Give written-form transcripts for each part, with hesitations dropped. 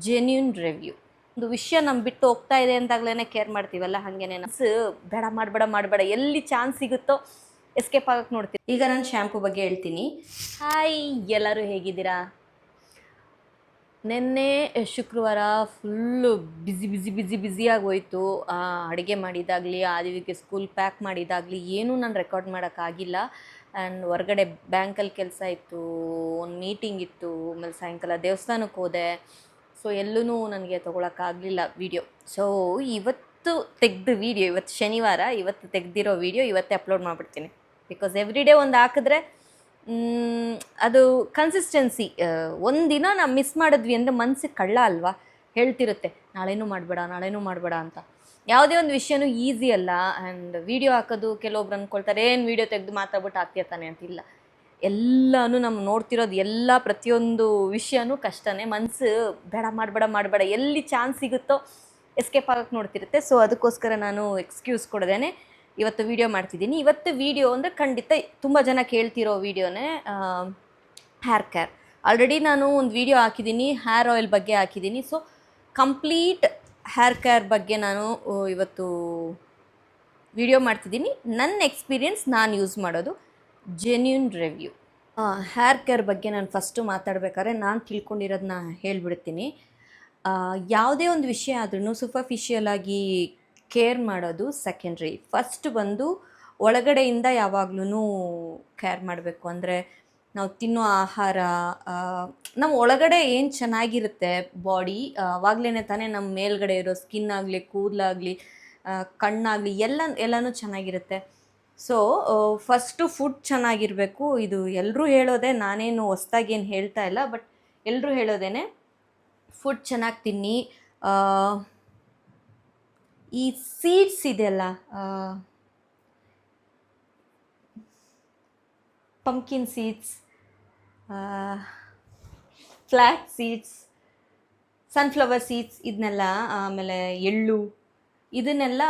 Genuine review. ಒಂದು ವಿಷಯ ನಮ್ಗೆ ಬಿಟ್ಟು ಹೋಗ್ತಾ ಇದೆ ಅಂದಾಗ್ಲೇ ಕೇರ್ ಮಾಡ್ತೀವಲ್ಲ, ಹಾಗೇನೆ ಬೇಡ ಮಾಡಬೇಡ ಎಲ್ಲಿ ಚಾನ್ಸ್ ಸಿಗುತ್ತೋ ಎಸ್ಕೇಪ್ ಆಗಕ್ಕೆ ನೋಡ್ತೀನಿ. ಈಗ ನಾನು ಶ್ಯಾಂಪು ಬಗ್ಗೆ ಹೇಳ್ತೀನಿ. ಹಾಯ್, ಎಲ್ಲರೂ ಹೇಗಿದ್ದೀರಾ? ನಿನ್ನೆ ಶುಕ್ರವಾರ ಫುಲ್ಲು ಬ್ಯುಸಿ ಹೋಯಿತು. ಅಡುಗೆ ಮಾಡಿದಾಗಲಿ, ಆದಿವಿಗೆ ಸ್ಕೂಲ್ ಪ್ಯಾಕ್ ಮಾಡಿದಾಗಲಿ ಏನೂ ನಾನು ರೆಕಾರ್ಡ್ ಮಾಡೋಕ್ಕಾಗಿಲ್ಲ. ಆ್ಯಂಡ್ ಹೊರಗಡೆ ಬ್ಯಾಂಕಲ್ಲಿ ಕೆಲಸ ಇತ್ತು, ಒಂದು ಮೀಟಿಂಗ್ ಇತ್ತು, ಆಮೇಲೆ ಸಾಯಂಕಾಲ ದೇವಸ್ಥಾನಕ್ಕೆ ಹೋದೆ. ಸೊ ಎಲ್ಲೂ ನನಗೆ ತೊಗೊಳಕ್ಕಾಗಲಿಲ್ಲ ವೀಡಿಯೋ. ಸೊ ಇವತ್ತು ತೆಗೆದು ವೀಡಿಯೋ, ಇವತ್ತು ಶನಿವಾರ, ಇವತ್ತು ತೆಗೆದಿರೋ ವೀಡಿಯೋ ಇವತ್ತೇ ಅಪ್ಲೋಡ್ ಮಾಡಿಬಿಡ್ತೀನಿ. ಬಿಕಾಸ್ ಎವ್ರಿ ಡೇ ಒಂದು ಹಾಕಿದ್ರೆ ಅದು ಕನ್ಸಿಸ್ಟೆನ್ಸಿ. ಒಂದಿನ ನಾವು ಮಿಸ್ ಮಾಡಿದ್ವಿ ಅಂದರೆ ಮನಸ್ಸಿಗೆ ಕಳ್ಳ ಅಲ್ವಾ, ಹೇಳ್ತಿರುತ್ತೆ ನಾಳೆನೂ ಮಾಡಬೇಡ ಅಂತ. ಯಾವುದೇ ಒಂದು ವಿಷಯನೂ ಈಸಿ ಅಲ್ಲ. ಆ್ಯಂಡ್ ವೀಡಿಯೋ ಹಾಕೋದು ಕೆಲವೊಬ್ರು ಅಂದ್ಕೊಳ್ತಾರೆ ಏನು ವೀಡಿಯೋ ತೆಗೆದು ಮಾತಾಡ್ಬಿಟ್ಟು ಹಾಕ್ತಿರ್ತಾನೆ ಅಂತಿಲ್ಲ. ಎಲ್ಲನೂ ನಮ್ಮ ನೋಡ್ತಿರೋದು ಎಲ್ಲ ಪ್ರತಿಯೊಂದು ವಿಷಯನೂ ಕಷ್ಟನೇ. ಮನಸ್ಸು ಬೇಡ ಮಾಡಬೇಡ ಎಲ್ಲಿ ಚಾನ್ಸ್ ಸಿಗುತ್ತೋ ಎಸ್ಕೇಪ್ ಆಗಕ್ಕೆ ನೋಡ್ತಿರುತ್ತೆ. ಸೊ ಅದಕ್ಕೋಸ್ಕರ ನಾನು ಎಕ್ಸ್ಕ್ಯೂಸ್ ಕೊಡದೇನೆ ಇವತ್ತು ವೀಡಿಯೋ ಮಾಡ್ತಿದ್ದೀನಿ. ಇವತ್ತು ವೀಡಿಯೋ ಅಂದರೆ ಖಂಡಿತ ತುಂಬ ಜನ ಕೇಳ್ತಿರೋ ವೀಡಿಯೋನೇ ಹೇರ್ ಕೇರ್. ಆಲ್ರೆಡಿ ನಾನು ಒಂದು ವೀಡಿಯೋ ಹಾಕಿದ್ದೀನಿ, ಹೇರ್ ಆಯಿಲ್ ಬಗ್ಗೆ ಹಾಕಿದ್ದೀನಿ. ಸೊ ಕಂಪ್ಲೀಟ್ ಹೇರ್ ಕೇರ್ ಬಗ್ಗೆ ನಾನು ಇವತ್ತು ವೀಡಿಯೋ ಮಾಡ್ತಿದ್ದೀನಿ. ನನ್ನ ಎಕ್ಸ್ಪೀರಿಯನ್ಸ್, ನಾನು ಯೂಸ್ ಮಾಡೋದು ಜೆನ್ಯೂನ್ ರಿವ್ಯೂ. ಹೇರ್ ಕೇರ್ ಬಗ್ಗೆ ನಾನು ಫಸ್ಟು ಮಾತಾಡ್ಬೇಕಾದ್ರೆ ನಾನು ತಿಳ್ಕೊಂಡಿರೋದನ್ನ ಹೇಳ್ಬಿಡ್ತೀನಿ. ಯಾವುದೇ ಒಂದು ವಿಷಯ ಆದ್ರೂ ಸೂಪರ್ಫಿಷಿಯಲ್ ಆಗಿ ಕೇರ್ ಮಾಡೋದು ಸೆಕೆಂಡ್ರಿ. ಫಸ್ಟ್ ಬಂದು ಒಳಗಡೆಯಿಂದ ಯಾವಾಗ್ಲೂ ಕೇರ್ ಮಾಡಬೇಕು. ಅಂದರೆ ನಾವು ತಿನ್ನೋ ಆಹಾರ, ನಮ್ಮ ಒಳಗಡೆ ಏನು ಚೆನ್ನಾಗಿರುತ್ತೆ ಬಾಡಿ, ಆವಾಗಲೇ ತಾನೇ ನಮ್ಮ ಮೇಲ್ಗಡೆ ಇರೋ ಸ್ಕಿನ್ ಆಗಲಿ, ಕೂದಲಾಗಲಿ, ಕಣ್ಣಾಗಲಿ ಎಲ್ಲನೂ ಚೆನ್ನಾಗಿರುತ್ತೆ. ಸೊ ಫಸ್ಟು ಫುಡ್ ಚೆನ್ನಾಗಿರಬೇಕು. ಇದು ಎಲ್ಲರೂ ಹೇಳೋದೆ, ನಾನೇನು ಹೊಸ್ದಾಗಿ ಏನು ಹೇಳ್ತಾ ಇಲ್ಲ, ಬಟ್ ಎಲ್ಲರೂ ಹೇಳೋದೇನೆ ಫುಡ್ ಚೆನ್ನಾಗಿ ತಿನ್ನಿ. ಈ ಸೀಡ್ಸ್ ಇದೆಯಲ್ಲ, pumpkin seeds, flax seeds, sunflower seeds, ಇದನ್ನೆಲ್ಲ, ಆಮೇಲೆ ಎಳ್ಳು, ಇದನ್ನೆಲ್ಲ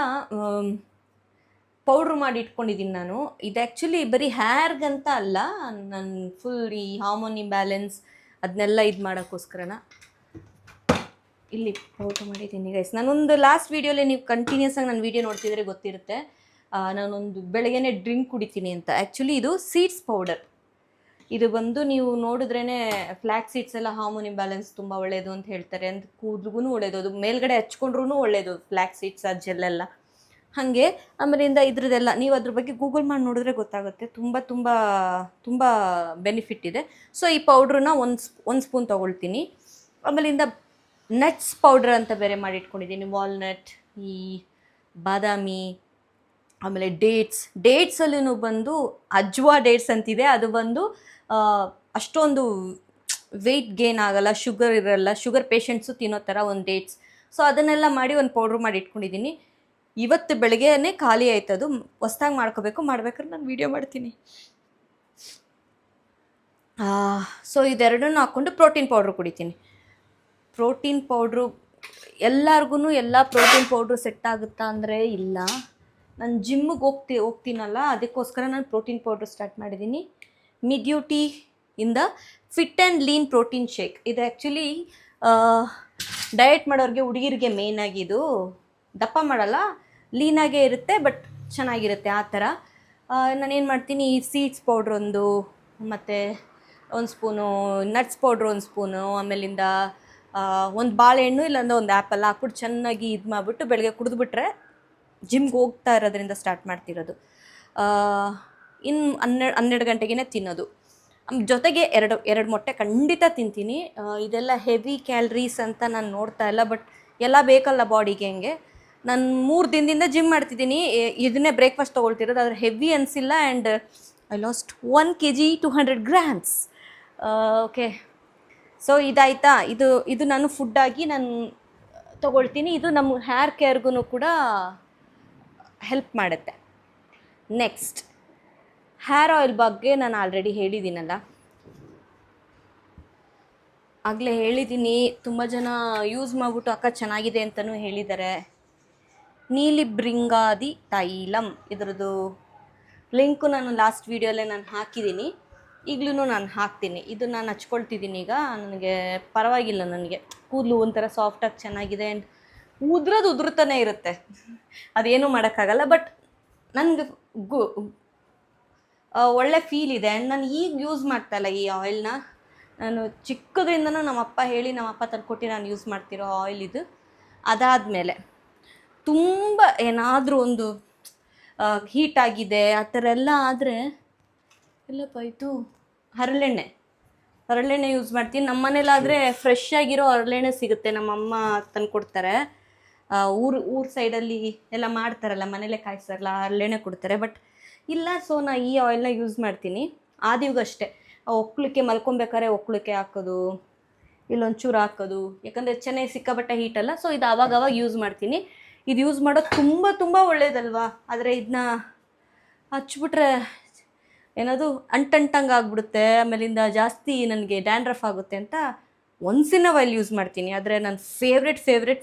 ಪೌಡ್ರ್ ಮಾಡಿ ಇಟ್ಕೊಂಡಿದ್ದೀನಿ ನಾನು. ಇದು ಆ್ಯಕ್ಚುಲಿ ಬರೀ ಹೇರ್ಗಂತ ಅಲ್ಲ, ನಾನು ಫುಲ್ ಈ ಹಾರ್ಮೋನ್ ಇಂಬ್ಯಾಲೆನ್ಸ್ ಅದನ್ನೆಲ್ಲ ಇದು ಮಾಡೋಕ್ಕೋಸ್ಕರನ ಇಲ್ಲಿ ಪೌಡ್ರ್ ಮಾಡಿದ್ದೀನಿ ಗೈಸ್. ನಾನೊಂದು ಲಾಸ್ಟ್ ವೀಡಿಯೋಲಿ ನೀವು ಕಂಟಿನ್ಯೂಸ್ ಆಗಿ ನನ್ನ ವೀಡಿಯೋ ನೋಡ್ತಿದ್ರೆ ಗೊತ್ತಿರುತ್ತೆ, ನಾನೊಂದು ಬೆಳಗ್ಗೆನೇ ಡ್ರಿಂಕ್ ಕುಡಿತೀನಿ ಅಂತ. ಆ್ಯಕ್ಚುಲಿ ಇದು ಸೀಡ್ಸ್ ಪೌಡರ್. ಇದು ಬಂದು ನೀವು ನೋಡಿದ್ರೇ ಫ್ಲ್ಯಾಕ್ ಸೀಡ್ಸ್ ಎಲ್ಲ ಹಾರ್ಮೋನ್ ಇಂಬ್ಯಾಲೆನ್ಸ್ ತುಂಬ ಒಳ್ಳೆಯದು ಅಂತ ಹೇಳ್ತಾರೆ. ಅಂತ ಕೂದ್ಲಿಗೂ ಒಳ್ಳೆಯದು, ಅದು ಮೇಲ್ಗಡೆ ಹಚ್ಕೊಂಡ್ರೂ ಒಳ್ಳೆಯದು ಫ್ಲ್ಯಾಕ್ ಸೀಡ್ಸ್ ಆ ಜೆಲ್ಲೆಲ್ಲ. ಹಾಗೆ ಆಮೇಲಿಂದ ಇದ್ರದ್ದೆಲ್ಲ ನೀವು ಅದ್ರ ಬಗ್ಗೆ ಗೂಗಲ್ ಮಾಡಿ ನೋಡಿದ್ರೆ ಗೊತ್ತಾಗುತ್ತೆ. ತುಂಬ ಬೆನಿಫಿಟ್ ಇದೆ. ಸೊ ಈ ಪೌಡ್ರನ್ನ ಒಂದು ಸ್ಪೂನ್ ತೊಗೊಳ್ತೀನಿ. ಆಮೇಲಿಂದ ನಟ್ಸ್ ಪೌಡ್ರ್ ಅಂತ ಬೇರೆ ಮಾಡಿ ಇಟ್ಕೊಂಡಿದ್ದೀನಿ. ವಾಲ್ನಟ್, ಈ ಬಾದಾಮಿ, ಆಮೇಲೆ ಡೇಟ್ಸಲ್ಲೂ ಬಂದು ಅಜ್ವಾ ಡೇಟ್ಸ್ ಅಂತಿದೆ. ಅದು ಬಂದು ಅಷ್ಟೊಂದು ವೆಯ್ಟ್ ಗೇನ್ ಆಗಲ್ಲ, ಶುಗರ್ ಇರಲ್ಲ, ಶುಗರ್ ಪೇಷಂಟ್ಸು ತಿನ್ನೋ ಥರ ಒಂದು ಡೇಟ್ಸ್. ಸೊ ಅದನ್ನೆಲ್ಲ ಮಾಡಿ ಒಂದು ಪೌಡ್ರ್ ಮಾಡಿ ಇಟ್ಕೊಂಡಿದ್ದೀನಿ. ಇವತ್ತು ಬೆಳಗ್ಗೆನೇ ಖಾಲಿ ಆಯ್ತದು, ಹೊಸ್ದಾಗಿ ಮಾಡ್ಬೇಕಾದ್ರೆ ನಾನು ವೀಡಿಯೋ ಮಾಡ್ತೀನಿ. ಸೊ ಇದೆರಡನ್ನೂ ಹಾಕ್ಕೊಂಡು ಪ್ರೋಟೀನ್ ಪೌಡ್ರ್ ಕುಡಿತೀನಿ. ಪ್ರೋಟೀನ್ ಪೌಡ್ರು ಎಲ್ಲರಿಗೂ ಎಲ್ಲ ಪ್ರೋಟೀನ್ ಪೌಡ್ರು ಸೆಟ್ ಆಗುತ್ತಾ ಅಂದರೆ ಇಲ್ಲ. ನಾನು ಜಿಮ್ಮಿಗೆ ಹೋಗ್ತೀನಲ್ಲ, ಅದಕ್ಕೋಸ್ಕರ ನಾನು ಪ್ರೋಟೀನ್ ಪೌಡ್ರು ಸ್ಟಾರ್ಟ್ ಮಾಡಿದ್ದೀನಿ. ಮಿಡ್ಯೂಟಿ ಇಂದ fit and lean protein shake. ಇದು ಆ್ಯಕ್ಚುಲಿ ಡಯಟ್ ಮಾಡೋರಿಗೆ, ಹುಡುಗಿರಿಗೆ ಮೇಯ್ನಾಗಿ ಇದು ದಪ್ಪ ಮಾಡಲ್ಲ, ಲೀನಾಗೇ ಇರುತ್ತೆ, ಬಟ್ ಚೆನ್ನಾಗಿರುತ್ತೆ ಆ ಥರ. ನಾನೇನು ಮಾಡ್ತೀನಿ, ಈ ಸೀಡ್ಸ್ ಪೌಡ್ರ್ ಒಂದು, ಮತ್ತು ಒಂದು ಸ್ಪೂನು ನಟ್ಸ್ ಪೌಡ್ರ್ ಒಂದು ಸ್ಪೂನು, ಆಮೇಲಿಂದ ಒಂದು ಬಾಳೆಹಣ್ಣು ಇಲ್ಲಾಂದ್ರೆ ಒಂದು ಆ್ಯಪಲ್ ಹಾಕ್ಬಿಟ್ಟು ಚೆನ್ನಾಗಿ ಇದು ಮಾಡಿಬಿಟ್ಟು ಬೆಳಗ್ಗೆ ಕುಡಿದ್ಬಿಟ್ರೆ, ಜಿಮ್ಗೆ ಹೋಗ್ತಾ ಇರೋದ್ರಿಂದ ಸ್ಟಾರ್ಟ್ ಮಾಡ್ತಿರೋದು. ಇನ್ನು 12 ಗಂಟೆಗೇ ತಿನ್ನೋದು. ಜೊತೆಗೆ ಎರಡು ಮೊಟ್ಟೆ ಖಂಡಿತ ತಿಂತೀನಿ. ಇದೆಲ್ಲ ಹೆವಿ ಕ್ಯಾಲ್ರೀಸ್ ಅಂತ ನಾನು ನೋಡ್ತಾ ಇಲ್ಲ, ಬಟ್ ಎಲ್ಲ ಬೇಕಲ್ಲ ಬಾಡಿಗೆ. ಹಂಗೆ ನಾನು 3 ದಿನದಿಂದ ಜಿಮ್ ಮಾಡ್ತಿದ್ದೀನಿ, ಇದನ್ನೇ ಬ್ರೇಕ್ಫಾಸ್ಟ್ ತೊಗೊಳ್ತಿರೋದು. ಅದ್ರ ಹೆವಿ ಅನಿಸಿಲ್ಲ. And I lost 1 kg 200 grams. Okay, so ಇದಾಯ್ತಾ. ಇದು ನಾನು ಫುಡ್ಡಾಗಿ ನಾನು ತೊಗೊಳ್ತೀನಿ. ಇದು ನಮ್ಮ ಹೇರ್ ಕೇರ್ಗೂ ಕೂಡ ಹೆಲ್ಪ್ ಮಾಡುತ್ತೆ. ನೆಕ್ಸ್ಟ್ ಹೇರ್ ಆಯಿಲ್ ಬಗ್ಗೆ ನಾನು ಆಲ್ರೆಡಿ ಹೇಳಿದ್ದೀನಲ್ಲ, ಆಗಲೇ ಹೇಳಿದ್ದೀನಿ. ತುಂಬ ಜನ ಯೂಸ್ ಮಾಡಿಬಿಟ್ಟು ಅಕ್ಕ ಚೆನ್ನಾಗಿದೆ ಅಂತಲೂ ಹೇಳಿದ್ದಾರೆ. ನೀಲಿ ಭೃಂಗಾದಿ ತೈಲಂ, ಇದರದ್ದು ಲಿಂಕು ನಾನು ಲಾಸ್ಟ್ ವೀಡಿಯೋಲ್ಲೇ ನಾನು ಹಾಕಿದ್ದೀನಿ. ಈಗಲೂ ನಾನು ಹಾಕ್ತೀನಿ. ಇದು ನಾನು ಹಚ್ಕೊಳ್ತಿದ್ದೀನಿ ಈಗ. ನನಗೆ ಪರವಾಗಿಲ್ಲ, ನನಗೆ ಕೂದಲು ಒಂಥರ ಸಾಫ್ಟಾಗಿ ಚೆನ್ನಾಗಿದೆ. ಆ್ಯಂಡ್ ಉದುರ್ತಾನೆ ಇರುತ್ತೆ, ಅದೇನೂ ಮಾಡೋಕ್ಕಾಗಲ್ಲ. ಬಟ್ ನನಗೆ ಒಳ್ಳೆ ಫೀಲ್ ಇದೆ. ಆ್ಯಂಡ್ ನಾನು ಈಗ ಯೂಸ್ ಮಾಡ್ತಾಯಿಲ್ಲ ಈ ಆಯಿಲ್ನ. ನಾನು ಚಿಕ್ಕದ್ರಿಂದನೂ ನಮ್ಮಪ್ಪ ಹೇಳಿ, ನಮ್ಮಪ್ಪ ತಂದುಕೊಟ್ಟು ನಾನು ಯೂಸ್ ಮಾಡ್ತಿರೋ ಆಯಿಲ್ ಇದು. ಅದಾದಮೇಲೆ ತುಂಬ ಏನಾದರೂ ಒಂದು ಹೀಟಾಗಿದೆ ಆ ಥರ ಎಲ್ಲ ಆದರೆ ಎಲ್ಲಪ್ಪ ಇದು ಹರಳೆಣ್ಣೆ ಯೂಸ್ ಮಾಡ್ತೀನಿ. ನಮ್ಮ ಮನೇಲಾದರೆ ಫ್ರೆಶ್ ಆಗಿರೋ ಹರಳೆಣ್ಣೆ ಸಿಗುತ್ತೆ, ನಮ್ಮಮ್ಮ ತಂದು ಕೊಡ್ತಾರೆ. ಊರು ಸೈಡಲ್ಲಿ ಎಲ್ಲ ಮಾಡ್ತಾರಲ್ಲ, ಮನೇಲೇ ಕಾಯಿಸ್ತಾರಲ್ಲ, ಹರಳೆಣ್ಣೆ ಕೊಡ್ತಾರೆ. ಬಟ್ ಇಲ್ಲ, ಸೊ ನಾನು ಈ ಆಯಿಲ್ನ ಯೂಸ್ ಮಾಡ್ತೀನಿ. ಆದಿಗೂ ಅಷ್ಟೇ, ಒಕ್ಕಳಕ್ಕೆ ಮಲ್ಕೊಬೇಕಾದ್ರೆ ಒಕ್ಕಳಕ್ಕೆ ಹಾಕೋದು, ಇಲ್ಲೊಂಚೂರು ಹಾಕೋದು, ಯಾಕಂದರೆ ಚೆನ್ನೈ ಸಿಕ್ಕಾಬಟ್ಟೆ ಹೀಟಲ್ಲ. ಸೊ ಇದು ಆವಾಗವಾಗ ಯೂಸ್ ಮಾಡ್ತೀನಿ. ಇದು ಯೂಸ್ ಮಾಡೋದು ತುಂಬ ತುಂಬ ಒಳ್ಳೇದಲ್ವಾ. ಆದರೆ ಇದನ್ನ ಹಚ್ಬಿಟ್ರೆ ಏನದು ಅಂಟಂಗೆ ಆಗ್ಬಿಡುತ್ತೆ, ಆಮೇಲಿಂದ ಜಾಸ್ತಿ ನನಗೆ ಡ್ಯಾಂಡ್ರಫ್ ಆಗುತ್ತೆ ಅಂತ once in a while use ಮಾಡ್ತೀನಿ. ಆದರೆ ನನ್ನ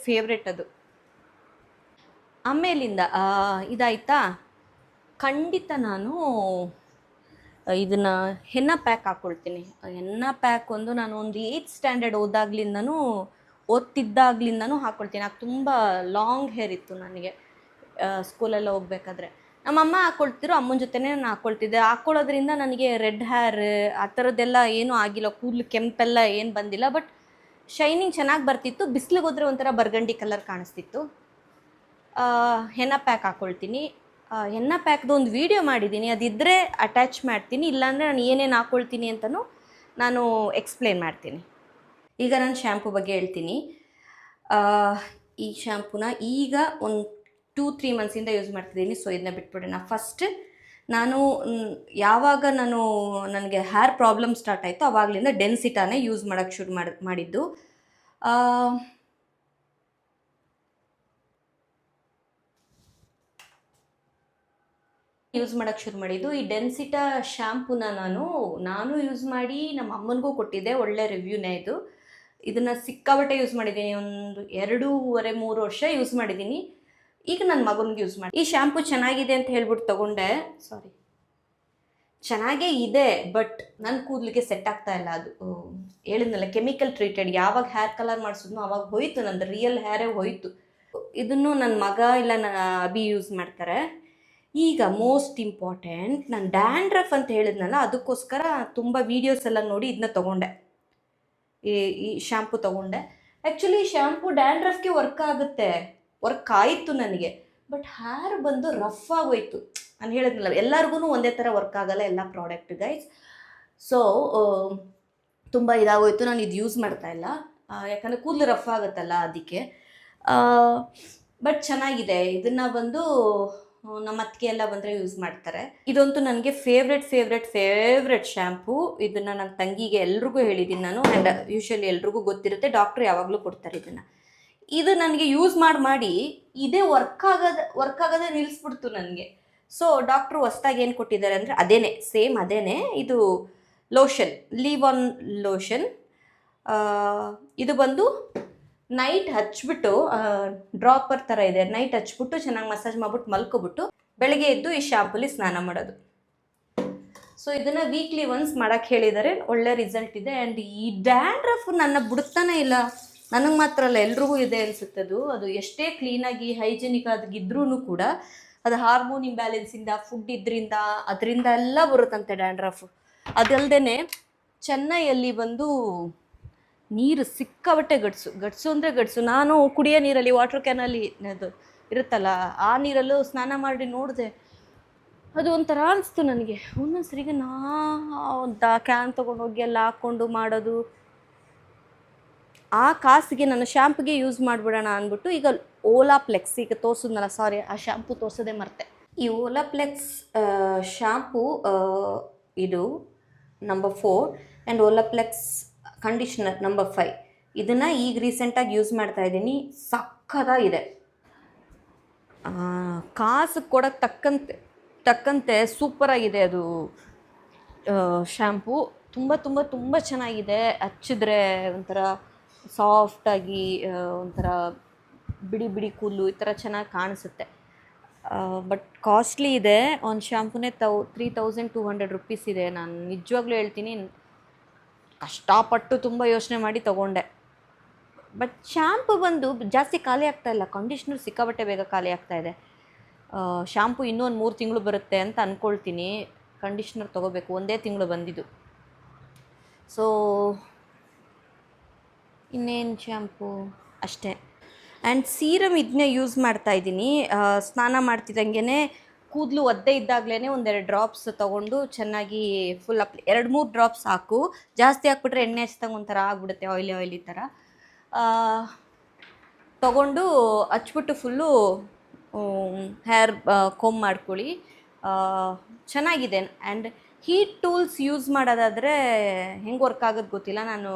ಫೇವ್ರೆಟ್ ಅದು. ಆಮೇಲಿಂದ ಇದಾಯ್ತಾ, ಖಂಡಿತ ನಾನು ಇದನ್ನು ಹೆನ್ನ ಪ್ಯಾಕ್ ಹಾಕ್ಕೊಳ್ತೀನಿ. ಹೆನ್ನ ಪ್ಯಾಕ್ ನಾನು ಒಂದು 8th ಸ್ಟ್ಯಾಂಡರ್ಡ್ ಓದ್ತಿದ್ದಾಗ್ಲಿಂದನೂ ಹಾಕ್ಕೊಳ್ತೀನಿ. ಆಗ ತುಂಬ ಲಾಂಗ್ ಹೇರ್ ಇತ್ತು ನನಗೆ, ಸ್ಕೂಲೆಲ್ಲ ಹೋಗ್ಬೇಕಾದ್ರೆ. ನಮ್ಮಮ್ಮ ಹಾಕ್ಕೊಳ್ತಿದ್ರು, ಅಮ್ಮನ ಜೊತೆನೇ ನಾನು ಹಾಕ್ಕೊಳ್ತಿದ್ದೆ. ಹಾಕ್ಕೊಳ್ಳೋದ್ರಿಂದ ನನಗೆ ರೆಡ್ ಹೇರ್ ಆ ಥರದ್ದೆಲ್ಲ ಏನೂ ಆಗಿಲ್ಲ, ಕೂದಲು ಕೆಂಪೆಲ್ಲ ಏನು ಬಂದಿಲ್ಲ. ಬಟ್ ಶೈನಿಂಗ್ ಚೆನ್ನಾಗಿ ಬರ್ತಿತ್ತು. ಬಿಸಿಲಿಗೆ ಹೋದರೆ ಒಂಥರ ಬರ್ಗಂಡಿ ಕಲರ್ ಕಾಣಿಸ್ತಿತ್ತು. ಹೆನ್ನ ಪ್ಯಾಕ್ ಹಾಕ್ಕೊಳ್ತೀನಿ. ಹೆನ್ನ ಪ್ಯಾಕ್ದು ಒಂದು ವೀಡಿಯೋ ಮಾಡಿದ್ದೀನಿ, ಅದಿದ್ದರೆ ಅಟ್ಯಾಚ್ ಮಾಡ್ತೀನಿ. ಇಲ್ಲಾಂದರೆ ನಾನು ಏನೇನು ಹಾಕ್ಕೊಳ್ತೀನಿ ಅಂತಲೂ ನಾನು ಎಕ್ಸ್ಪ್ಲೇನ್ ಮಾಡ್ತೀನಿ. ಈಗ ನಾನು ಶ್ಯಾಂಪು ಬಗ್ಗೆ ಹೇಳ್ತೀನಿ. ಈ ಶ್ಯಾಂಪೂನ ಈಗ ಒಂದು 2-3 ಮಂತ್ಸಿಂದ ಯೂಸ್ ಮಾಡ್ತಿದ್ದೀನಿ. ಸೊ ಇದನ್ನ ಬಿಟ್ಬಿಡೋಣ. ಫಸ್ಟ್ ಯಾವಾಗ ನನಗೆ ಹೇರ್ ಪ್ರಾಬ್ಲಮ್ ಸ್ಟಾರ್ಟ್ ಆಯಿತು, ಆವಾಗಲಿಂದ ಡೆನ್ಸಿಟಾನೇ ಯೂಸ್ ಮಾಡೋಕ್ಕೆ ಶುರು ಮಾಡಿದ್ದು. ಈ ಡೆನ್ಸಿಟಾ ಶ್ಯಾಂಪೂನ ನಾನು ಯೂಸ್ ಮಾಡಿ ನಮ್ಮ ಅಮ್ಮನಿಗೂ ಕೊಟ್ಟಿದ್ದೆ. ಒಳ್ಳೆ ರಿವ್ಯೂನೇ ಇದು. ಇದನ್ನು ಸಿಕ್ಕಾಬಟ್ಟೆ ಯೂಸ್ ಮಾಡಿದ್ದೀನಿ. ಒಂದು 2.5-3 ವರ್ಷ ಯೂಸ್ ಮಾಡಿದ್ದೀನಿ. ಈಗ ನನ್ನ ಮಗನಿಗೆ ಯೂಸ್ ಮಾಡಿ. ಈ ಶ್ಯಾಂಪು ಚೆನ್ನಾಗಿದೆ ಅಂತ ಹೇಳ್ಬಿಟ್ಟು ತೊಗೊಂಡೆ. ಚೆನ್ನಾಗೇ ಇದೆ, ಬಟ್ ನನ್ನ ಕೂದಲಿಗೆ ಸೆಟ್ ಆಗ್ತಾ ಇಲ್ಲ. ಅದು ಹೇಳಿದ್ನಲ್ಲ, ಕೆಮಿಕಲ್ ಟ್ರೀಟೆಡ್. ಯಾವಾಗ ಹೇರ್ ಕಲರ್ ಮಾಡಿಸಿದ್ನೋ ಅವಾಗ ಹೋಯಿತು, ನಂದು ರಿಯಲ್ ಹೇರೇ ಹೋಯಿತು. ಇದನ್ನು ನನ್ನ ಮಗ ಇಲ್ಲ ನನ್ನ ಅಭಿ ಯೂಸ್ ಮಾಡ್ತಾರೆ. ಈಗ ಮೋಸ್ಟ್ ಇಂಪಾರ್ಟೆಂಟ್, ನಾನು ಡ್ಯಾಂಡ್ರಫ್ ಅಂತ ಹೇಳಿದ್ನಲ್ಲ, ಅದಕ್ಕೋಸ್ಕರ ತುಂಬ ವೀಡಿಯೋಸ್ ಎಲ್ಲ ನೋಡಿ ಇದನ್ನ ತೊಗೊಂಡೆ. ಈ ಶ್ಯಾಂಪು ತೊಗೊಂಡೆ. ಆ್ಯಕ್ಚುಲಿ ಈ ಶ್ಯಾಂಪು ಡ್ಯಾಂಡ್ರಫ್ಗೆ ವರ್ಕ್ ಆಯಿತು ನನಗೆ. ಬಟ್ ಹೇರ್ ಬಂದು ರಫ್ ಆಗೋಯ್ತು. ನಾನು ಹೇಳಿದ್ನಲ್ಲ, ಎಲ್ಲರಿಗೂ ಒಂದೇ ಥರ ವರ್ಕ್ ಆಗಲ್ಲ ಎಲ್ಲ ಪ್ರಾಡಕ್ಟ್ ಗೈಸ್. ಸೊ ತುಂಬ ಇದಾಗೋಯ್ತು. ನಾನು ಇದು ಯೂಸ್ ಮಾಡ್ತಾಯಿಲ್ಲ, ಯಾಕಂದರೆ ಕೂದಲು ರಫ್ ಆಗುತ್ತಲ್ಲ ಅದಕ್ಕೆ. ಬಟ್ ಚೆನ್ನಾಗಿದೆ. ಇದನ್ನು ನಮ್ಮ ಅತ್ತಿಗೆ ಎಲ್ಲ ಬಂದರೆ ಯೂಸ್ ಮಾಡ್ತಾರೆ. ಇದಂತೂ ನನಗೆ ಫೇವ್ರೆಟ್ ಶ್ಯಾಂಪು. ಇದನ್ನು ನನ್ನ ತಂಗಿಗೆ ಎಲ್ರಿಗೂ ಹೇಳಿದ್ದೀನಿ ನಾನು. ಆ್ಯಂಡ್ ಯೂಶ್ವಲಿ ಎಲ್ರಿಗೂ ಗೊತ್ತಿರುತ್ತೆ, ಡಾಕ್ಟ್ರು ಯಾವಾಗಲೂ ಕೊಡ್ತಾರೆ ಇದನ್ನು. ಇದು ನನಗೆ ಯೂಸ್ ಮಾಡಿ ಇದೇ ವರ್ಕ್ ಆಗೋದೇ ನಿಲ್ಲಿಸ್ಬಿಡ್ತು ನನಗೆ. ಸೊ ಡಾಕ್ಟ್ರು ಹೊಸ್ದಾಗಿ ಏನು ಕೊಟ್ಟಿದ್ದಾರೆ ಅಂದರೆ ಅದೇನೇ ಇದು ಲೋಷನ್, ಲೀವ್ ಆನ್ ಲೋಷನ್. ಇದು ನೈಟ್ ಹಚ್ಬಿಟ್ಟು, ಡ್ರಾಪರ್ ಥರ ಇದೆ, ನೈಟ್ ಹಚ್ಬಿಟ್ಟು ಚೆನ್ನಾಗಿ ಮಸಾಜ್ ಮಾಡಿಬಿಟ್ಟು ಮಲ್ಕೊಬಿಟ್ಟು ಬೆಳಗ್ಗೆ ಎದ್ದು ಈ ಶ್ಯಾಂಪೂಲಿ ಸ್ನಾನ ಮಾಡೋದು. ಸೊ ಇದನ್ನು ವೀಕ್ಲಿ ಒನ್ಸ್ ಮಾಡೋಕ್ಕೆ ಹೇಳಿದ್ದಾರೆ. ಒಳ್ಳೆ ರಿಸಲ್ಟ್ ಇದೆ. ಆ್ಯಂಡ್ ಈ ಡ್ಯಾಂಡ್ರಫ್ ನನ್ನ ಬಿಡ್ತಾನೆ ಇಲ್ಲ. ನನಗೆ ಮಾತ್ರ ಅಲ್ಲ, ಎಲ್ರಿಗೂ ಇದೆ ಅನಿಸುತ್ತೆ. ಅದು ಎಷ್ಟೇ ಕ್ಲೀನಾಗಿ ಹೈಜಿನಿಕ್ ಆಗಿದ್ರೂ ಕೂಡ ಅದು ಹಾರ್ಮೋನ್ ಇಂಬ್ಯಾಲೆನ್ಸಿಂದ, ಫುಡ್ ಅದರಿಂದ ಎಲ್ಲ ಬರುತ್ತಂತೆ ಡ್ಯಾಂಡ್ರಫ್. ಅದಲ್ಲದೆ ಚೆನ್ನೈಯಲ್ಲಿ ನೀರು ಸಿಕ್ಕಾಬಟ್ಟೆ ಗಡ್ಸು ಅಂದರೆ ಗಡ್ಸು. ನಾನು ಕುಡಿಯೋ ನೀರಲ್ಲಿ, ವಾಟರ್ ಕ್ಯಾನಲ್ಲಿ ಅದು ಇರುತ್ತಲ್ಲ, ಆ ನೀರಲ್ಲೂ ಸ್ನಾನ ಮಾಡಿ ನೋಡಿದೆ. ಅದು ಒಂಥರ ಅನಿಸ್ತು ನನಗೆ. ಒಂದೊಂದು ಸರಿಗೆ ಕ್ಯಾನ್ ತೊಗೊಂಡೋಗಿ ಎಲ್ಲ ಹಾಕ್ಕೊಂಡು ಮಾಡೋದು. ಆ ಕಾಸಿಗೆ ನಾನು ಶ್ಯಾಂಪುಗೆ ಯೂಸ್ ಮಾಡಿಬಿಡೋಣ ಅಂದ್ಬಿಟ್ಟು ಈಗ ಓಲಾಪ್ಲೆಕ್ಸ್, ಈಗ ತೋರಿಸಿದ್ನಲ್ಲ, ಸಾರಿ ಆ ಶ್ಯಾಂಪು ತೋರಿಸೋದೇ ಮರ್ತೆ. ಈ ಓಲಾಪ್ಲೆಕ್ಸ್ ಶ್ಯಾಂಪು ಇದು ನಂಬರ್ 4 ಆ್ಯಂಡ್ ಓಲಾಪ್ಲೆಕ್ಸ್ ಕಂಡೀಷ್ನರ್ ನಂಬರ್ 5. ಇದನ್ನು ಈಗ ರೀಸೆಂಟಾಗಿ ಯೂಸ್ ಮಾಡ್ತಾಯಿದ್ದೀನಿ. ಸಕ್ಕತ್ತಾಗಿದೆ. ಕಾಸು ಕೊಡೋಕ್ಕೆ ತಕ್ಕಂತೆ ಸೂಪರಾಗಿದೆ ಅದು ಶ್ಯಾಂಪು. ತುಂಬ ಚೆನ್ನಾಗಿದೆ. ಹಚ್ಚಿದ್ರೆ ಒಂಥರ ಸಾಫ್ಟಾಗಿ, ಒಂಥರ ಬಿಡಿ ಕೂದಲು ಈ ಥರ ಚೆನ್ನಾಗಿ ಕಾಣಿಸುತ್ತೆ. ಬಟ್ ಕಾಸ್ಟ್ಲಿ ಇದೆ. ಒಂದು ಶಾಂಪೂನೇ 3200 ರುಪೀಸ್ ಇದೆ. ನಾನು ನಿಜವಾಗ್ಲೂ ಹೇಳ್ತೀನಿ, ಕಷ್ಟಪಟ್ಟು ತುಂಬ ಯೋಚನೆ ಮಾಡಿ ತೊಗೊಂಡೆ. ಬಟ್ ಶ್ಯಾಂಪು ಬಂದು ಜಾಸ್ತಿ ಖಾಲಿ ಆಗ್ತಾಯಿಲ್ಲ, ಕಂಡೀಷ್ನರ್ ಸಿಕ್ಕಾಬಟ್ಟೆ ಬೇಗ ಖಾಲಿ ಆಗ್ತಾಯಿದೆ. ಶ್ಯಾಂಪು ಇನ್ನೂ ಒಂದು 3 ತಿಂಗಳು ಬರುತ್ತೆ ಅಂತ ಅಂದ್ಕೊಳ್ತೀನಿ. ಕಂಡೀಷ್ನರ್ ತೊಗೋಬೇಕು, ಒಂದೇ ತಿಂಗಳು ಬಂದಿದ್ದು. ಸೊ ಇನ್ನೇನು ಶ್ಯಾಂಪು ಅಷ್ಟೇ. ಆ್ಯಂಡ್ ಸೀರಮ್ ಇದನ್ನೇ ಯೂಸ್ ಮಾಡ್ತಾಯಿದ್ದೀನಿ. ಸ್ನಾನ ಮಾಡ್ತಿದ್ದಂಗೆ ಕೂದಲು ಒದ್ದೆ ಇದ್ದಾಗಲೇ ಒಂದೆರಡು ಡ್ರಾಪ್ಸ್ ತೊಗೊಂಡು ಚೆನ್ನಾಗಿ ಫುಲ್ 2-3 ಡ್ರಾಪ್ಸ್ ಹಾಕು. ಜಾಸ್ತಿ ಹಾಕ್ಬಿಟ್ರೆ ಎಣ್ಣೆ ಹಚ್ಚಿದಂಗೆ ಒಂಥರ ಆಗ್ಬಿಡುತ್ತೆ, ಆಯ್ಲಿ ಥರ. ತೊಗೊಂಡು ಹಚ್ಬಿಟ್ಟು ಫುಲ್ಲು ಹೇರ್ ಕೋಮ್ ಮಾಡ್ಕೊಳ್ಳಿ. ಚೆನ್ನಾಗಿದೆ. ಆ್ಯಂಡ್ ಹೀಟ್ ಟೂಲ್ಸ್ ಯೂಸ್ ಮಾಡೋದಾದರೆ ಹೆಂಗೆ ವರ್ಕ್ ಆಗೋದು ಗೊತ್ತಿಲ್ಲ. ನಾನು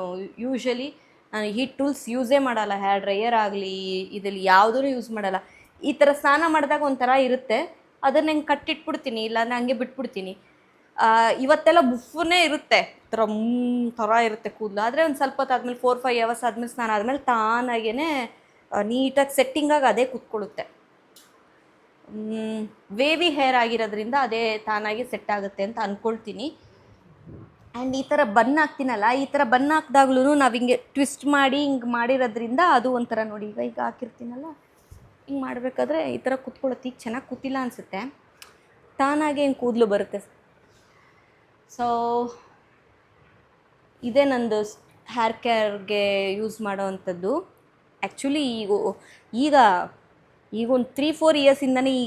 ಹೀಟ್ ಟೂಲ್ಸ್ ಯೂಸೇ ಮಾಡಲ್ಲ. ಹೇರ್ ಡ್ರೈಯರ್ ಆಗಲಿ ಇದರಲ್ಲಿ ಯಾವುದೂ ಯೂಸ್ ಮಾಡಲ್ಲ. ಈ ಥರ ಸ್ನಾನ ಮಾಡಿದಾಗ ಒಂಥರ ಇರುತ್ತೆ, ಅದನ್ನು ಹೆಂಗೆ ಕಟ್ಟಿಟ್ಬಿಡ್ತೀನಿ, ಇಲ್ಲಾಂದರೆ ಹಂಗೆ ಬಿಟ್ಬಿಡ್ತೀನಿ. ಇವತ್ತೆಲ್ಲ ಬುಫ್ಫನ್ನೇ ಇರುತ್ತೆ, ಥರ ಇರುತ್ತೆ ಕೂದಲು. ಆದರೆ ಒಂದು ಸ್ವಲ್ಪ ಹೊತ್ತು ಆದಮೇಲೆ 4-5 ಅವರ್ಸ್ ಆದಮೇಲೆ ಸ್ನಾನ ಆದಮೇಲೆ ತಾನಾಗೇ ನೀಟಾಗಿ ಸೆಟ್ಟಿಂಗಾಗಿ ಅದೇ ಕೂತ್ಕೊಳ್ಳುತ್ತೆ. ವೇವಿ ಹೇರ್ ಆಗಿರೋದ್ರಿಂದ ಅದೇ ತಾನಾಗಿ ಸೆಟ್ ಆಗುತ್ತೆ ಅಂತ ಅಂದ್ಕೊಳ್ತೀನಿ. ಆ್ಯಂಡ್ ಈ ಥರ ಬನ್ ಹಾಕ್ತೀನಲ್ಲ, ಈ ಥರ ಬನ್ ಹಾಕ್ದಾಗ್ಲೂ ನಾವು ಹಿಂಗೆ ಟ್ವಿಸ್ಟ್ ಮಾಡಿ ಹಿಂಗೆ ಮಾಡಿರೋದ್ರಿಂದ ಅದು ಒಂಥರ ನೋಡಿ, ಈಗ ಹಾಕಿರ್ತೀನಲ್ಲ, ಹಿಂಗೆ ಮಾಡಬೇಕಾದ್ರೆ ಈ ಥರ ಕೂತ್ಕೊಳ್ಳುತ್ತೆ. ಈಗ ಚೆನ್ನಾಗಿ ಕೂತಿಲ್ಲ ಅನಿಸುತ್ತೆ, ತಾನಾಗೆ ಹಿಂಗೆ ಕೂದಲು ಬರುತ್ತೆ. ಸೊ ಇದೇ ನಂದು ಹೇರ್ ಕೇರ್ಗೆ ಯೂಸ್ ಮಾಡೋ ಅಂಥದ್ದು. ಆ್ಯಕ್ಚುಲಿ ಈಗ ಒಂದು 3-4 ಇಯರ್ಸಿಂದನೇ ಈ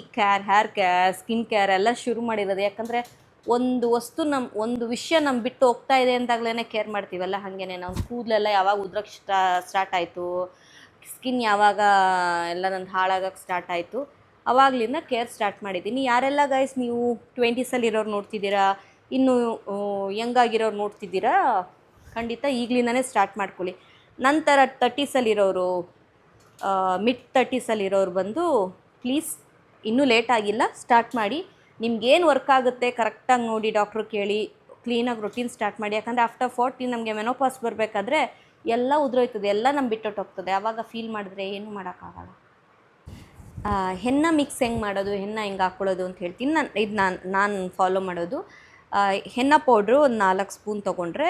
ಹೇರ್ ಕೇರ್, ಸ್ಕಿನ್ ಕೇರ್ ಎಲ್ಲ ಶುರು ಮಾಡಿರೋದು. ಯಾಕಂದರೆ ಒಂದು ವಿಷಯ ನಮ್ಮ ಬಿಟ್ಟು ಹೋಗ್ತಾ ಇದೆ ಅಂದಾಗಲೇ ಕೇರ್ ಮಾಡ್ತೀವಲ್ಲ, ಹಾಗೇ ನಾವು ಕೂದಲೆಲ್ಲ ಯಾವಾಗ ಉದ್ರಕ್ಕೆ ಸ್ಟಾರ್ಟ್ ಆಯಿತು, ಸ್ಕಿನ್ ಯಾವಾಗ ಎಲ್ಲ ನಂದು ಹಾಳಾಗಕ್ಕೆ ಸ್ಟಾರ್ಟ್ ಆಯಿತು, ಆವಾಗಲಿಂದ ಕೇರ್ ಸ್ಟಾರ್ಟ್ ಮಾಡಿದ್ದೀನಿ. ಯಾರೆಲ್ಲ ಗೈಸ್ ನೀವು 20ಸಲ್ಲಿರೋರು ನೋಡ್ತಿದ್ದೀರಾ, ಇನ್ನೂ ಯಂಗಾಗಿರೋರು ನೋಡ್ತಿದ್ದೀರಾ, ಖಂಡಿತ ಈಗಲಿಂದನೇ ಸ್ಟಾರ್ಟ್ ಮಾಡ್ಕೊಳ್ಳಿ. ನಂತರ 30ಸಲ್ಲಿರೋರು, ಮಿಡ್ 30ಸಲ್ಲಿರೋರು ಬಂದು ಪ್ಲೀಸ್ ಇನ್ನೂ ಲೇಟ್ ಆಗಿಲ್ಲ, ಸ್ಟಾರ್ಟ್ ಮಾಡಿ. ನಿಮ್ಗೇನು ವರ್ಕ್ ಆಗುತ್ತೆ ಕರೆಕ್ಟಾಗಿ ನೋಡಿ, ಡಾಕ್ಟ್ರು ಕೇಳಿ ಕ್ಲೀನಾಗಿ ರೊಟೀನ್ ಸ್ಟಾರ್ಟ್ ಮಾಡಿ. ಯಾಕಂದರೆ ಆಫ್ಟರ್ 40 ನಮಗೆ ಮೆನೋಪಾಸ್ ಬರಬೇಕಾದ್ರೆ ಎಲ್ಲ ಉದುರೋಯ್ತದೆ, ಎಲ್ಲ ನಮ್ಮ ಬಿಟ್ಟೊಟ್ಟೋಗ್ತದೆ. ಆವಾಗ ಫೀಲ್ ಮಾಡಿದ್ರೆ ಏನೂ ಮಾಡೋಕ್ಕಾಗಲ್ಲ. ಹೆನ್ನ ಮಿಕ್ಸ್ ಹೆಂಗೆ ಮಾಡೋದು, ಹೆನ್ನ ಹೆಂಗೆ ಹಾಕ್ಕೊಳ್ಳೋದು ಅಂತ ಹೇಳ್ತೀನಿ. ನಾನು ಫಾಲೋ ಮಾಡೋದು. ಹೆನ್ನ ಪೌಡ್ರು ಒಂದು 4 ಸ್ಪೂನ್ ತೊಗೊಂಡ್ರೆ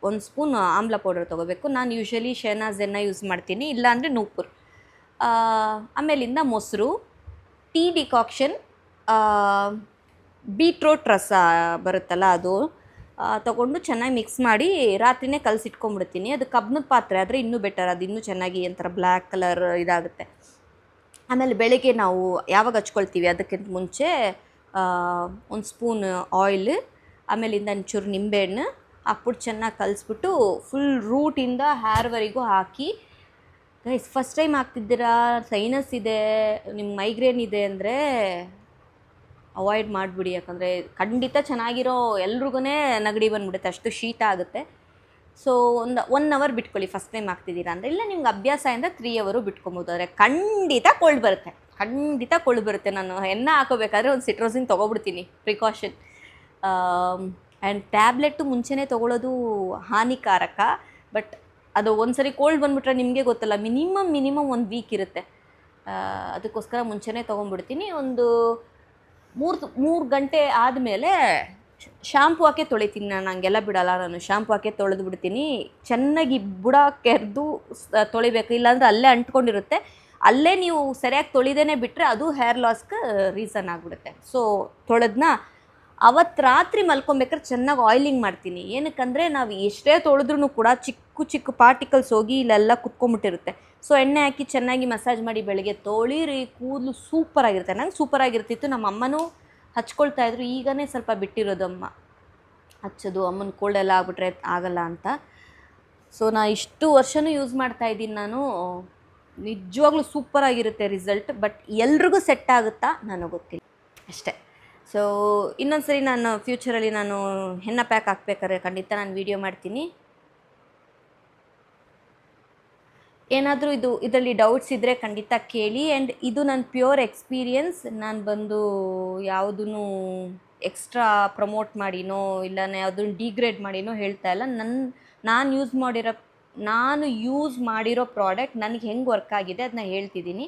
ಒಂದು ಸ್ಪೂನ್ ಆಮ್ಲ ಪೌಡರ್ ತೊಗೋಬೇಕು. ನಾನು ಯೂಶ್ವಲಿ ಶೆಹನಾಜ್ ಎಣ್ಣೆ ಯೂಸ್ ಮಾಡ್ತೀನಿ, ಇಲ್ಲಾಂದರೆ ನೂಪುರ್. ಆಮೇಲಿಂದ ಮೊಸರು, ಟೀ ಡಿಕಾಕ್ಷನ್, ಬೀಟ್ರೋಟ್ ರಸ ಬರುತ್ತಲ್ಲ ಅದು ತೊಗೊಂಡು ಚೆನ್ನಾಗಿ ಮಿಕ್ಸ್ ಮಾಡಿ ರಾತ್ರಿನೇ ಕಲಸಿಟ್ಕೊಂಡ್ಬಿಡ್ತೀನಿ. ಅದು ಕಬ್ಬಿಣದ ಪಾತ್ರೆ ಆದರೆ ಇನ್ನೂ ಬೆಟರ್, ಅದು ಇನ್ನೂ ಚೆನ್ನಾಗಿ ಒಂಥರ ಬ್ಲ್ಯಾಕ್ ಕಲರ್ ಇದಾಗುತ್ತೆ. ಆಮೇಲೆ ಬೆಳಗ್ಗೆ ನಾವು ಯಾವಾಗ ಹಚ್ಕೊಳ್ತೀವಿ ಅದಕ್ಕಿಂತ ಮುಂಚೆ ಒಂದು ಸ್ಪೂನ್ ಆಯಿಲ್, ಆಮೇಲಿಂದ ಒಂಚೂರು ನಿಂಬೆಹಣ್ಣು ಹಾಕ್ಬಿಟ್ಟು ಚೆನ್ನಾಗಿ ಕಲಿಸ್ಬಿಟ್ಟು ಫುಲ್ ರೂಟಿಂದ ಹೇರ್ವರೆಗೂ ಹಾಕಿ. ಗೈಸ್ ಫಸ್ಟ್ ಟೈಮ್ ಹಾಕ್ತಿದ್ದೀರಾ, ಸೈನಸ್ ಇದೆ, ನಿಮ್ಗೆ ಮೈಗ್ರೇನ್ ಇದೆ ಅಂದರೆ ಅವಾಯ್ಡ್ ಮಾಡಿಬಿಡಿ. ಯಾಕಂದರೆ ಖಂಡಿತ ಚೆನ್ನಾಗಿರೋ ಎಲ್ರಿಗೂ ನೆಗಡಿ ಬಂದುಬಿಡುತ್ತೆ, ಅಷ್ಟು ಶೀತ ಆಗುತ್ತೆ. ಸೊ ಒಂದು 1 ಅವರ್ ಬಿಟ್ಕೊಳ್ಳಿ ಫಸ್ಟ್ ಟೈಮ್ ಹಾಕ್ತಿದ್ದೀರಾ ಅಂದರೆ. ಇಲ್ಲ ನಿಮ್ಗೆ ಅಭ್ಯಾಸ ಅಂದರೆ 3 ಅವರು ಬಿಟ್ಕೊಬೋದು. ಆದರೆ ಖಂಡಿತ ಕೋಲ್ಡ್ ಬರುತ್ತೆ. ನಾನು ಎಣ್ಣೆ ಹಾಕೋಬೇಕಾದ್ರೆ ಒಂದು ಸಿಟ್ರೋಸಿನ್ ತೊಗೊಬಿಡ್ತೀನಿ, ಪ್ರಿಕಾಷನ್. ಆ್ಯಂಡ್ ಟ್ಯಾಬ್ಲೆಟ್ಟು ಮುಂಚೆನೇ ತೊಗೊಳ್ಳೋದು ಹಾನಿಕಾರಕ. ಬಟ್ ಅದು ಒಂದು ಸರಿ ಕೋಲ್ಡ್ ಬಂದುಬಿಟ್ರೆ ನಿಮಗೆ ಗೊತ್ತಲ್ಲ, ಮಿನಿಮಮ್ 1 ವೀಕ್ ಇರುತ್ತೆ. ಅದಕ್ಕೋಸ್ಕರ ಮುಂಚೆನೇ ತೊಗೊಂಡ್ಬಿಡ್ತೀನಿ. ಒಂದು 3 ಗಂಟೆ ಆದಮೇಲೆ ಶಾಂಪು ಹಾಕಿ ತೊಳಿತೀನಿ. ನಾನು ಹಂಗೆಲ್ಲ ಬಿಡಲ್ಲ, ನಾನು ಶಾಂಪು ಹಾಕಿ ತೊಳೆದು ಬಿಡ್ತೀನಿ. ಚೆನ್ನಾಗಿ ಬುಡ ಕೆರೆದು ತೊಳಿಬೇಕು, ಇಲ್ಲಾಂದರೆ ಅಲ್ಲೇ ಅಂಟ್ಕೊಂಡಿರುತ್ತೆ. ಅಲ್ಲೇ ನೀವು ಸರಿಯಾಗಿ ತೊಳಿದೇನೆ ಬಿಟ್ಟರೆ ಅದು ಹೇರ್ ಲಾಸ್ಗೆ ರೀಸನ್ ಆಗಿಬಿಡುತ್ತೆ. ಸೊ ತೊಳೆದನ್ನ ಅವತ್ತು ರಾತ್ರಿ ಮಲ್ಕೊಬೇಕಾದ್ರೆ ಚೆನ್ನಾಗಿ ಆಯಿಲಿಂಗ್ ಮಾಡ್ತೀನಿ. ಏನಕ್ಕಂದರೆ ನಾವು ಎಷ್ಟೇ ತೊಳೆದ್ರೂ ಕೂಡ ಚಿಕ್ಕ ಪಾರ್ಟಿಕಲ್ಸ್ ಹೋಗಿ ಇಲ್ಲೆಲ್ಲ ಕುತ್ಕೊಂಡ್ಬಿಟ್ಟಿರುತ್ತೆ. ಸೊ ಎಣ್ಣೆ ಹಾಕಿ ಚೆನ್ನಾಗಿ ಮಸಾಜ್ ಮಾಡಿ ಬೆಳಗ್ಗೆ ತೊಳಿರಿ, ಕೂದಲು ಸೂಪರಾಗಿರುತ್ತೆ. ನಂಗೆ ಸೂಪರಾಗಿರ್ತಿತ್ತು. ನಮ್ಮ ಅಮ್ಮನೂ ಹಚ್ಕೊಳ್ತಾಯಿದ್ರು, ಈಗನೇ ಸ್ವಲ್ಪ ಬಿಟ್ಟಿರೋದು ಅಮ್ಮ ಹಚ್ಚೋದು. ಅಮ್ಮನ ಕೋಲ್ಡ್ ಎಲ್ಲ ಆಗ್ಬಿಟ್ರೆ ಆಗಲ್ಲ ಅಂತ. ಸೊ ನಾ ಇಷ್ಟು ವರ್ಷವೂ ಯೂಸ್ ಮಾಡ್ತಾಯಿದ್ದೀನಿ ನಾನು. ನಿಜವಾಗ್ಲೂ ಸೂಪರಾಗಿರುತ್ತೆ ರಿಸಲ್ಟ್. ಬಟ್ ಎಲ್ರಿಗೂ ಸೆಟ್ ಆಗುತ್ತಾ ನನಗೆ ಗೊತ್ತಿಲ್ಲ ಅಷ್ಟೇ. ಸೊ ಇನ್ನೊಂದು ಸರಿ ನಾನು ಫ್ಯೂಚರಲ್ಲಿ ನಾನು ಹೆನ್ನ ಪ್ಯಾಕ್ ಹಾಕ್ಬೇಕಾದ್ರೆ ಖಂಡಿತ ನಾನು ವೀಡಿಯೋ ಮಾಡ್ತೀನಿ. ಏನಾದರೂ ಇದರಲ್ಲಿ ಡೌಟ್ಸ್ ಇದ್ದರೆ ಖಂಡಿತ ಕೇಳಿ. ಆ್ಯಂಡ್ ಇದು ನನ್ನ ಪ್ಯೂರ್ ಎಕ್ಸ್ಪೀರಿಯನ್ಸ್. ನಾನು ಬಂದು ಯಾವುದೂ ಎಕ್ಸ್ಟ್ರಾ ಪ್ರಮೋಟ್ ಮಾಡಿನೋ ಇಲ್ಲ ಯಾವುದನ್ನು ಡಿಗ್ರೇಡ್ ಮಾಡಿನೋ ಹೇಳ್ತಾ ಇಲ್ಲ. ನಾನು ಯೂಸ್ ಮಾಡಿರೋ ಪ್ರಾಡಕ್ಟ್ ನನಗೆ ಹೆಂಗೆ ವರ್ಕ್ ಆಗಿದೆ ಅದನ್ನ ಹೇಳ್ತಿದ್ದೀನಿ.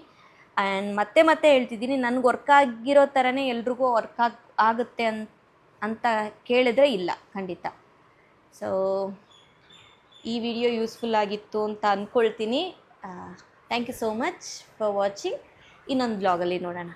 ಆ್ಯಂಡ್ ಮತ್ತೆ ಮತ್ತೆ ಹೇಳ್ತಿದ್ದೀನಿ, ನನಗೆ ವರ್ಕ್ ಆಗಿರೋ ಥರನೇ ಎಲ್ರಿಗೂ ಆಗುತ್ತೆ ಅಂತ ಕೇಳಿದ್ರೆ ಇಲ್ಲ, ಖಂಡಿತ. ಸೊ ಈ ವಿಡಿಯೋ ಯೂಸ್ಫುಲ್ ಆಗಿತ್ತು ಅಂತ ಅಂದ್ಕೊಳ್ತೀನಿ. Thank you so much for watching. ಇನ್ನೊಂದು ಬ್ಲಾಗಲ್ಲಿ ನೋಡೋಣ.